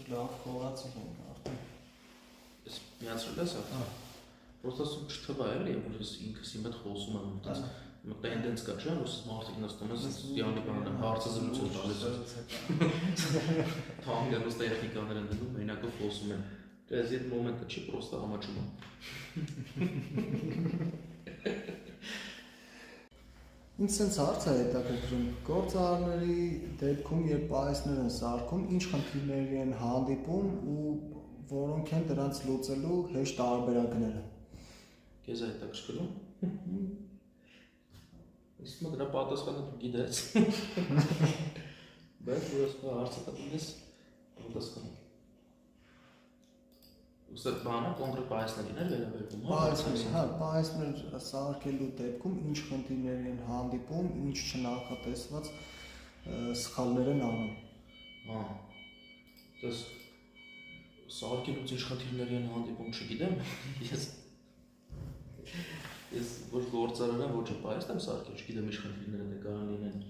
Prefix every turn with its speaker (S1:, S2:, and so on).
S1: Լավ խորացիք ենք արդեն։
S2: Ես միացրել ես արդեն։ Պրոստը ասում չթվա էլի, որ ես ինքս իմ հետ խոսում եմ, այդպես տենդենս կա, չէ՞, որ մարդիկ նստում ես դիանի բանը հարցը զրուցում տալիս։ Թանգերոս տեխնիկաներ են դնում, մենակով խոսում են։ Դες այդ մոմենտը չի պրոստը համաչում է։
S1: Ինձ սենց հարց է հետաքրքրում, գործարարների դեպքում, երբ պահեսներ են սարքում, ինչ խնդիրների են հանդիպում ու որոնք են դրանց լուծելու հեշտ տարբերակները։
S2: Քեզ է հետաքրքրում։ Իսկ դրա պատասխանը դու գիտես։ Բայց որ հարցը տալիս ես պատասխանը։ Ուսը բանը կոնկրետ պահեսներին էր վերաբերվում,
S1: հա, պահեսներ սարքելու դեպքում ինչ խնդիրներ են հանդիպում, ինչ չնախատեսված սխալներ են անում։
S2: Հա։ Դες սարքելուց ինչ խնդիրների են հանդիպում, չգիտեմ։ Ես ոչ գործարար եմ, ոչ պահեստ եմ սարքել, չգիտեմ ինչ խնդիրներ են կարող լինեն։